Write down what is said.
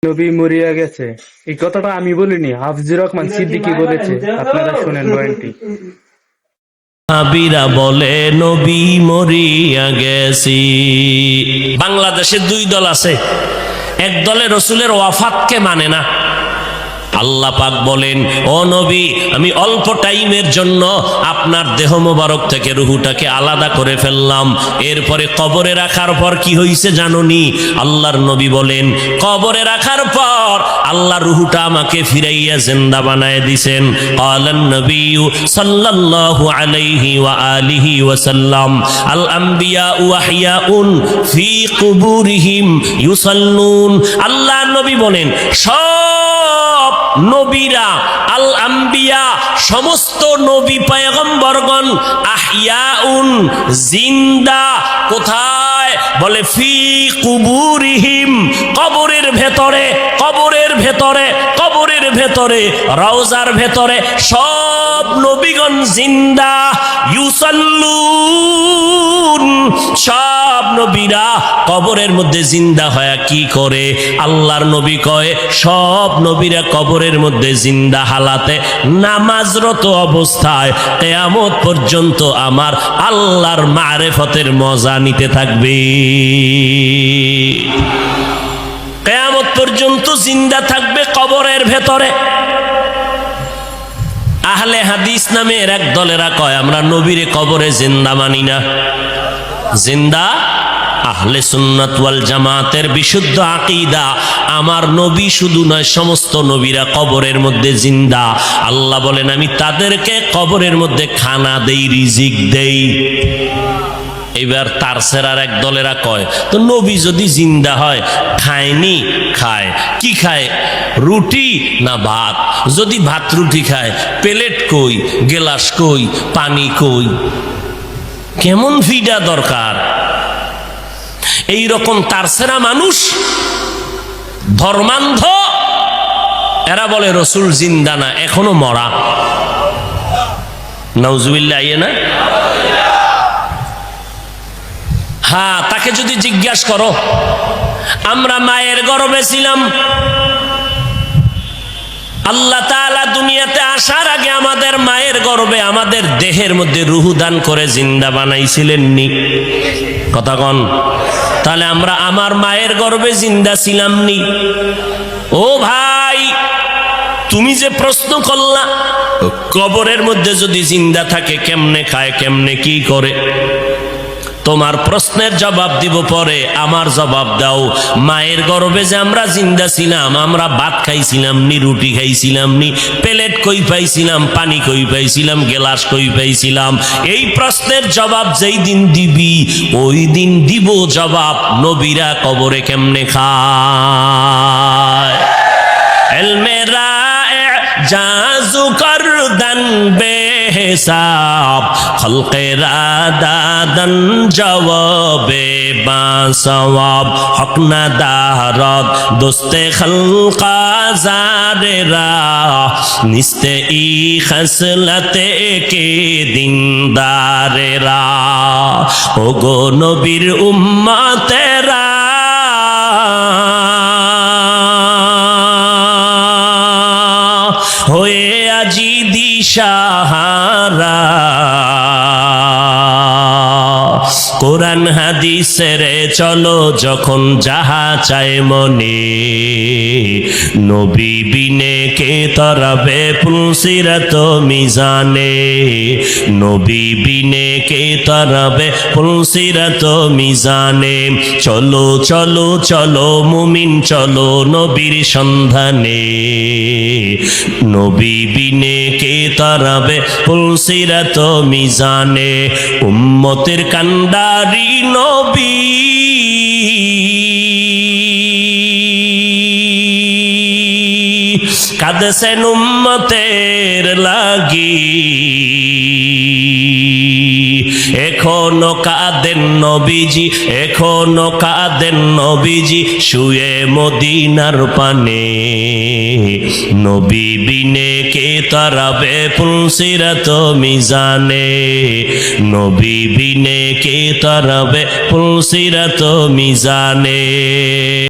নবী মরিয়া গেছে, এই কথাটা আমি বলিনি, হাফিজুর রহমান সিদ্দিকী বলেছে। আপনারা শুনেন বয়ানটি। সাহাবীরা বলে নবী মরিয়া গেছি। বাংলাদেশে দুই দল আছে, এক দলে রসুলের ওয়াফাতকে মানে না। আল্লাহ পাক বলেন, ও নবী, আমি অল্প টাইমের জন্য আপনার দেহ মোবারক থেকে রুহুটাকে আলাদা করে ফেললাম, এরপরে কবরে রাখার পর কি হয়েছে জানোনি? আল্লাহর নবী বলেন, কবরে রাখার পর আল্লাহ রুহুটা আমাকে ফিরাইয়া জিন্দা বানায় দিছেন। ক্বালান নবিয়্যু সাল্লাল্লাহু আলাইহি ওয়া আলিহি ওয়া সাল্লাম, আল আম্বিয়া ওয়াহিয়াউন ফি কুবুরিহিম ইউসাল্লুন। আল্লাহর নবী বলেন, সব নবীরা, আল আম্বিয়া সমস্ত নবী পয়গম্বরগণ, আহইয়াউন জিন্দা। কোথায়? বলে ফি কুবুরিহিম, কবরের ভেতরে, কবরের ভেতরে, কবরের ভেতরে, রওজার ভেতরে সব নবীগণ জিন্দা। ইউসাল্লুন, সব নবীরা কবরের মধ্যে জিন্দা হয়ে কি করে? আল্লাহর নবী কয়, সব নবীরা কবরের মধ্যে জিন্দা হালাতে নামাজরত অবস্থায় কিয়ামত পর্যন্ত আমার আল্লাহর মারিফতের মজা নিতে থাকবে। কিয়ামত পর্যন্ত জিন্দা থাকবে কবরের ভেতরে। আহলে হাদিস নামের এক দলেরা কয়, আমরা নবীরে কবরে জিন্দা মানি না। জিন্দা আহলে সুন্নাত ওয়াল জামাতের বিশুদ্ধ আকীদা, আমার নবী শুধু নয়, সমস্ত নবীরা কবরের মধ্যে জিন্দা। আল্লাহ বলেন, আমি তাদেরকে কবরের মধ্যে খানা দেই, রিজিক দেই। এবার তার সেরার এক দলেরা কয়, তো নবী যদি জিন্দা হয়, খায়নি? খায়। কি খায়? রুটি না ভাত? যদি ভাত রুটি খায়, প্লেট কই, গেলাস কই, পানি কই? কেমন ফিডা দরকার? এই রকম তারসেরা মানুষ, ধর্মান্ধ, এরা বলে রসুল জিন্দা না, এখনো মরা। নাউজুবিল্লাহ, আইয়ে না? হ্যাঁ, তাকে যদি জিজ্ঞাসা করো, আমরা মায়ের গর্ভে ছিলাম, আল্লাহ তাআলা দুনিয়াতে আসার আগে আমাদের মায়ের গর্ভে, আমাদের দেহের মধ্যে রূহ দান করে জিন্দা বানাইছিলেন নি? কথা কন। তাহলে আমরা আমার মায়ের গর্ভে জিন্দা ছিলাম নি? ও ভাই, তুমি যে প্রশ্ন করলা, কবরের মধ্যে যদি জিন্দা থাকে, কেমনে খায়, কেমনে কি করে, তোমার প্রশ্নের জবাব দিব পরে, আমার জবাব দাও। মায়ের গর্ভে যে আমরা জিন্দা ছিলাম, আমরা ভাত খাইছিলাম নি, রুটি খাইছিলাম নি, প্লেট কই পাইছিলাম, পানি কই পাইছিলাম, গেলাস কই পাইছিলাম? এই প্রশ্নের জবাব যেই দিন দিবি, ওই দিন দিব জবাব, নবীরা কবরে কেমনে খায়। এলমেরা জাজু করদান বেহিসাব, খলকেরা দাদান জবাবে বাসওয়াব, হক না দারদ দোস্তে খলকা জারেরা, নিস্তে ই খসলতে কে দিনদারেরা। ও গো নবীর উম্মতেরা, হয়ে আজি দিশাহারা, কোরআন হাদিসের চলো যখন যাহা চায় মনে, নবী বিনে কে তরাবে পুলসিরাত মিজানে, নবী বিনে কে তরাবে পুলসিরাত মিজানে। চলো চলো চলো মুমিন, চলো নবীর সন্ধানে, নবী বিনে কে তরাবে পুলসিরাত মিজানে। উম্মতের কান্ডারি নবী, কাঁদছেন উম্মতের লাগি, এখনো কাঁদেন নবীজি, এখনো কাঁদেন নবীজি, শুয়ে মদিনার পানে, নবী বিনে কে তরাবে পুলসিরাত মিজানে, নবী বিনে কে তরাবে পুলসিরাত মিজানে।